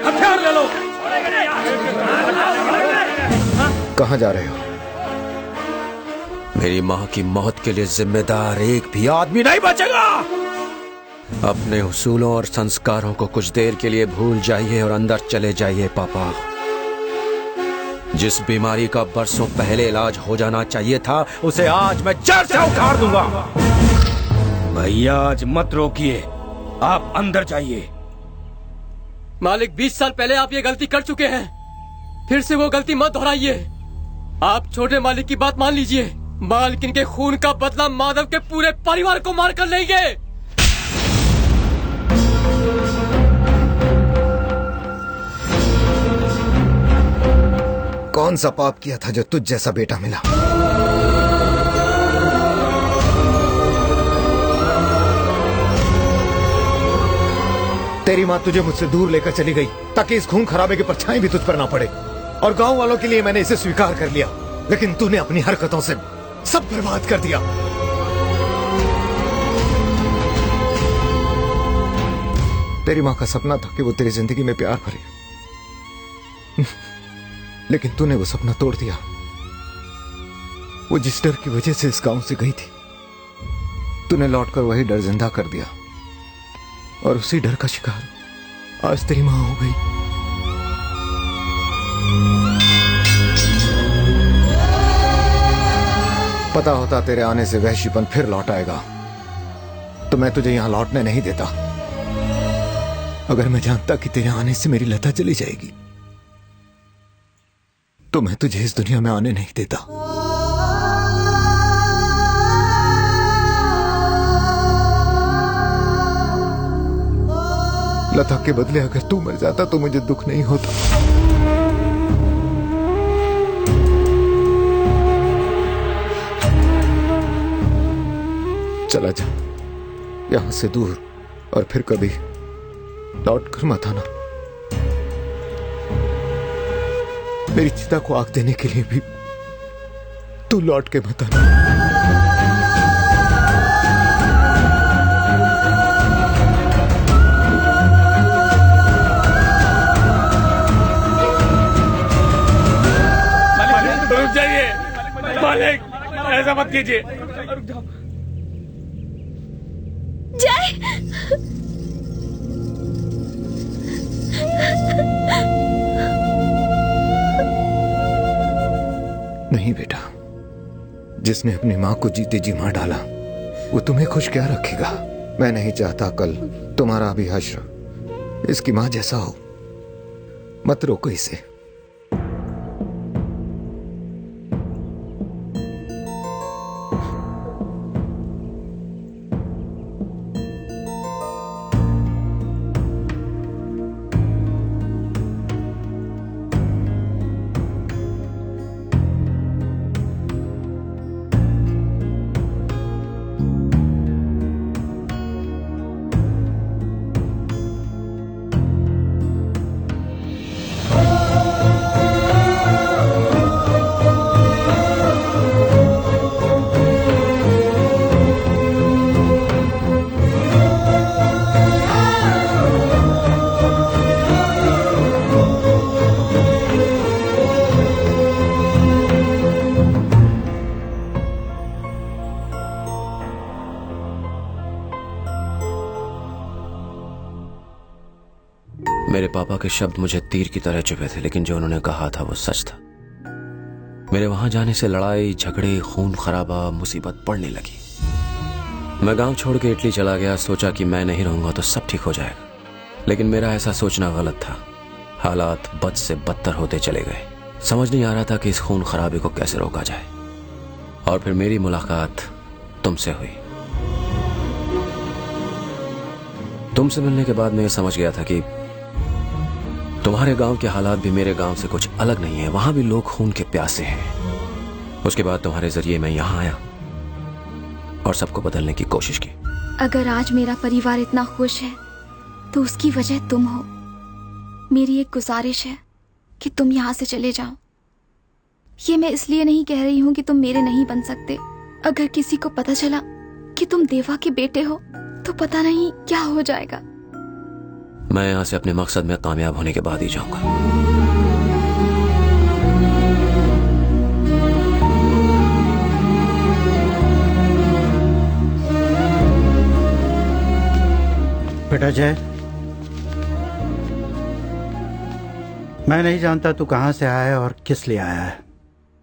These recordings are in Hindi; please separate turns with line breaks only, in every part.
हथियार ले लो।
कहाँ जा रहे हो?
मेरी माँ की मौत के लिए जिम्मेदार एक भी आदमी नहीं बचेगा। अपने उसूलों और संस्कारों को कुछ देर के लिए भूल जाइए और अंदर चले जाइए पापा। जिस बीमारी का बरसों पहले इलाज हो जाना चाहिए था, उसे आज मैं जड़ से उखाड़ दूंगा।
भैया आज मत रोकिए, आप अंदर जाइए।
मालिक 20 साल पहले आप ये गलती कर चुके हैं, फिर से वो गलती मत दोहराइए। आप छोटे मालिक की बात मान लीजिए। मालकिन के खून का बदला माधव के पूरे परिवार को मारकर लेंगे।
कौन सा पाप किया था जो तुझ जैसा बेटा मिला? तेरी माँ तुझे मुझसे दूर लेकर चली गई ताकि इस खून खराबे की परछाई भी तुझ पर ना पड़े, और गांव वालों के लिए मैंने इसे स्वीकार कर लिया। लेकिन तूने अपनी हरकतों से सब बर्बाद कर दिया। तेरी माँ का सपना था कि वो तेरी जिंदगी में प्यार भरे, लेकिन तूने वो सपना तोड़ दिया। वो जिस डर की वजह से इस गांव से गई थी, तूने लौटकर वही डर जिंदा कर दिया, और उसी डर का शिकार आज तेरी मां हो गई। पता होता तेरे आने से वहशीपन फिर लौट आएगा तो मैं तुझे यहां लौटने नहीं देता। अगर मैं जानता कि तेरे आने से मेरी लता चली जाएगी तो मैं तुझे इस दुनिया में आने नहीं देता। लता के बदले अगर तू मर जाता तो मुझे दुख नहीं होता। चला जा यहां से दूर, और फिर कभी लौट कर मत आना। मेरी चिता को आग देने के लिए भी तू लौट के मत आना।
रुक जाइए मालिक, ऐसा मत कीजिए।
जय,
नहीं बेटा, जिसने अपनी मां को जीते जी मार डाला वो तुम्हें खुश क्या रखेगा। मैं नहीं चाहता कल तुम्हारा भी हश्र इसकी मां जैसा हो। मत रोको इसे।
मेरे पापा के शब्द मुझे तीर की तरह चुभे थे, लेकिन जो उन्होंने कहा था वो सच था। मेरे वहां जाने से लड़ाई झगड़े, खून खराबा, मुसीबत बढ़ने लगी। मैं गांव छोड़ के इटली चला गया। सोचा कि मैं नहीं रहूंगा तो सब ठीक हो जाएगा, लेकिन मेरा ऐसा सोचना गलत था। हालात बद से बदतर होते चले गए। समझ नहीं आ रहा था कि इस खून खराबे को कैसे रोका जाए। और फिर मेरी मुलाकात तुमसे हुई। तुमसे मिलने के बाद मैं ये समझ गया था कि तुम्हारे गांव के हालात भी मेरे गांव से कुछ अलग नहीं है। वहां भी लोग खून के प्यासे हैं। उसके बाद तुम्हारे जरिए मैं यहां आया और सबको बदलने की कोशिश की।
अगर आज मेरा परिवार इतना खुश है तो उसकी वजह तुम हो। मेरी एक गुजारिश है कि तुम यहाँ से चले जाओ। ये मैं इसलिए नहीं कह रही हूँ कि तुम मेरे नहीं बन सकते। अगर किसी को पता चला कि तुम देवा के बेटे हो तो पता नहीं क्या हो जाएगा।
मैं यहां से अपने मकसद में कामयाब होने के बाद ही जाऊंगा।
बेटा जय, मैं नहीं जानता तू कहां से आया है और किस लिए आया है,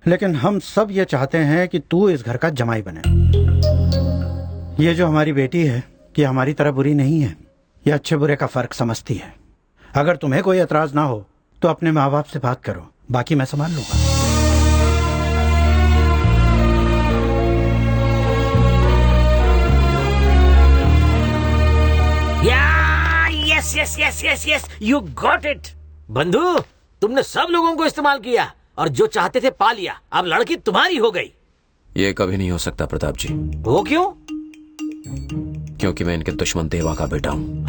लेकिन हम सब ये चाहते हैं कि तू इस घर का जमाई बने। ये जो हमारी बेटी है, ये हमारी तरह बुरी नहीं है, ये अच्छे बुरे का फर्क समझती है। अगर तुम्हें कोई एतराज ना हो तो अपने माँ बाप से बात करो, बाकी मैं संभाल लूंगा।
Yes yes yes yes yes, you got it. बंधु, तुमने सब लोगों को इस्तेमाल किया और जो चाहते थे पा लिया। अब लड़की तुम्हारी हो गई।
ये कभी नहीं हो सकता प्रताप जी।
वो क्यों?
क्योंकि मैं इनके दुश्मन देवा का बेटा हूं।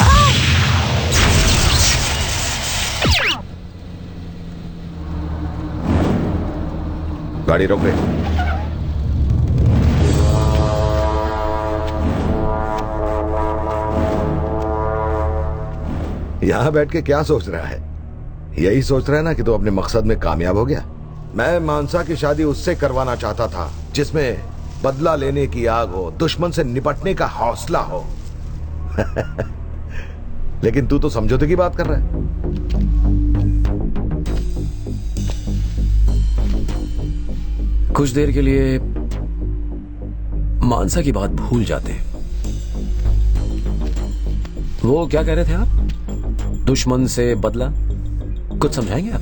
गाड़ी रोक दे। यहां बैठ के क्या सोच रहा है? यही सोच रहा है ना कि तू अपने मकसद में कामयाब हो गया। मैं मानसा की शादी उससे करवाना चाहता था जिसमें बदला लेने की आग हो, दुश्मन से निपटने का हौसला हो। लेकिन तू तो समझौते की बात कर रहा है।
कुछ देर के लिए मानसा की बात भूल जाते हैं। वो क्या कह रहे थे आप? दुश्मन से बदला? कुछ समझाएंगे आप?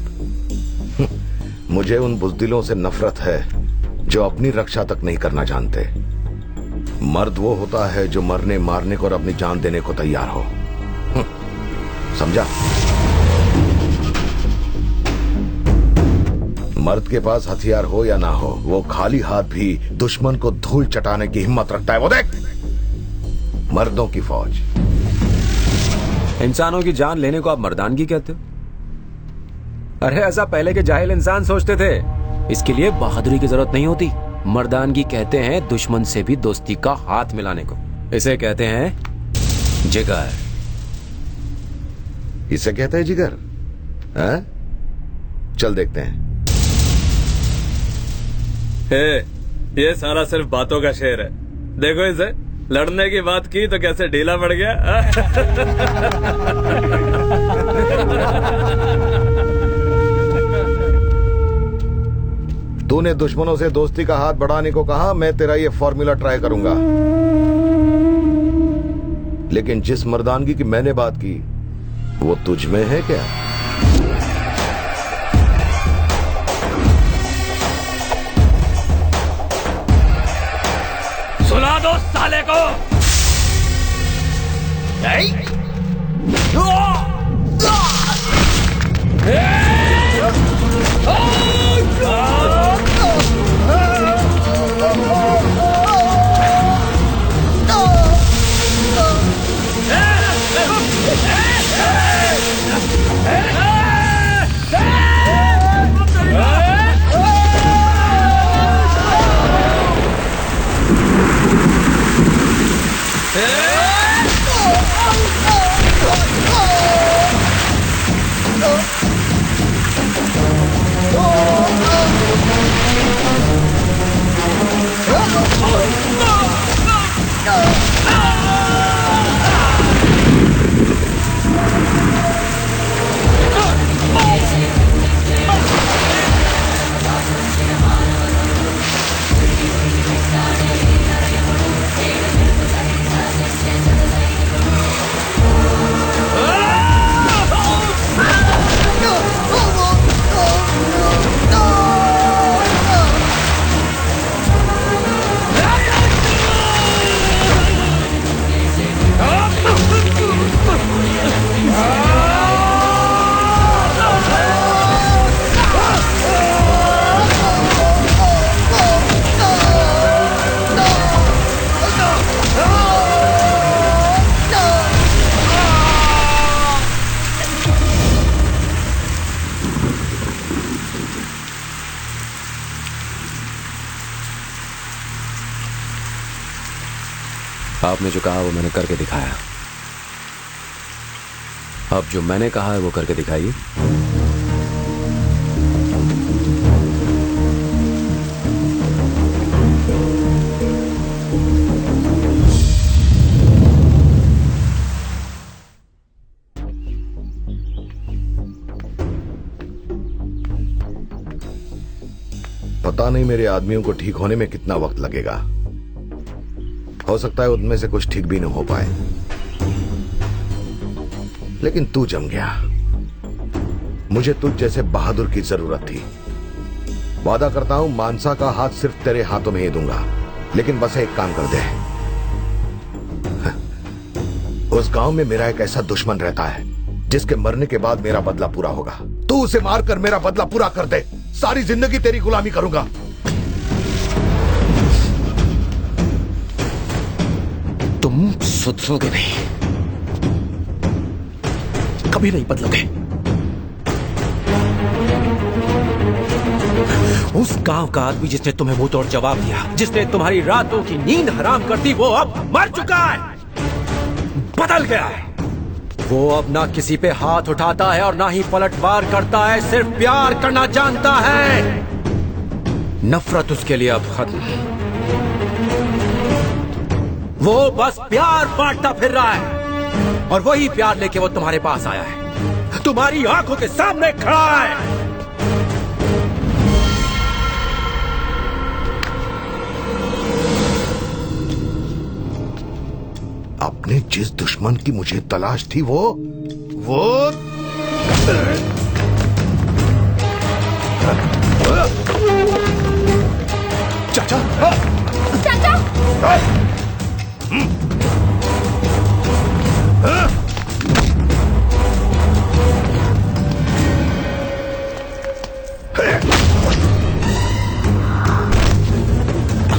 मुझे उन बुज़दिलों से नफरत है जो अपनी रक्षा तक नहीं करना जानते। मर्द वो होता है जो मरने मारने को और अपनी जान देने को तैयार हो। समझा? मर्द के पास हथियार हो या ना हो, वो खाली हाथ भी दुश्मन को धूल चटाने की हिम्मत रखता है। वो देख, मर्दों की फौज।
इंसानों की जान लेने को आप मर्दानगी कहते हो? अरे ऐसा पहले के जाहिल इंसान सोचते थे। इसके लिए बहादुरी की जरूरत नहीं होती। मर्दानगी कहते हैं दुश्मन से भी दोस्ती का हाथ मिलाने को। इसे कहते हैं जिगर।
इसे कहते हैं जिगर? हैं? चल देखते हैं।
ये सारा सिर्फ बातों का शेर है। देखो इसे, लड़ने की बात की तो कैसे ढीला पड़ गया।
तूने दुश्मनों से दोस्ती का हाथ बढ़ाने को कहा, मैं तेरा ये फॉर्मूला ट्राई करूंगा। लेकिन जिस मर्दानगी की मैंने बात की वो तुझ में है क्या?
सुला दो साले को।
आपने जो कहा वो मैंने करके दिखाया। अब जो मैंने कहा है वो करके दिखाइए।
पता नहीं मेरे आदमियों को ठीक होने में कितना वक्त लगेगा। हो सकता है उनमें से कुछ ठीक भी न हो पाए, लेकिन तू जम गया। मुझे तुझ जैसे बहादुर की जरूरत थी। वादा करता हूं मानसा का हाथ सिर्फ तेरे हाथों में ही दूंगा, लेकिन बस एक काम कर दे। उस गांव में मेरा एक ऐसा दुश्मन रहता है जिसके मरने के बाद मेरा बदला पूरा होगा। तू उसे मारकर मेरा बदला पूरा कर दे। सारी जिंदगी तेरी गुलामी करूंगा।
तुम सुधरोगे नहीं, कभी नहीं बदलोगे। उस गांव का आदमी जिसने तुम्हें मुंह तोड़ जवाब दिया, जिसने तुम्हारी रातों की नींद हराम कर दी, वो अब मर चुका है, बदल गया है। वो अब ना किसी पे हाथ उठाता है और ना ही पलटवार करता है, सिर्फ प्यार करना जानता है। नफरत उसके लिए अब खत्म। वो बस प्यार बांटता फिर रहा है, और वही प्यार लेके वो तुम्हारे पास आया है, तुम्हारी आंखों के सामने खड़ा है।
अपने जिस दुश्मन की मुझे तलाश थी वो
चाचा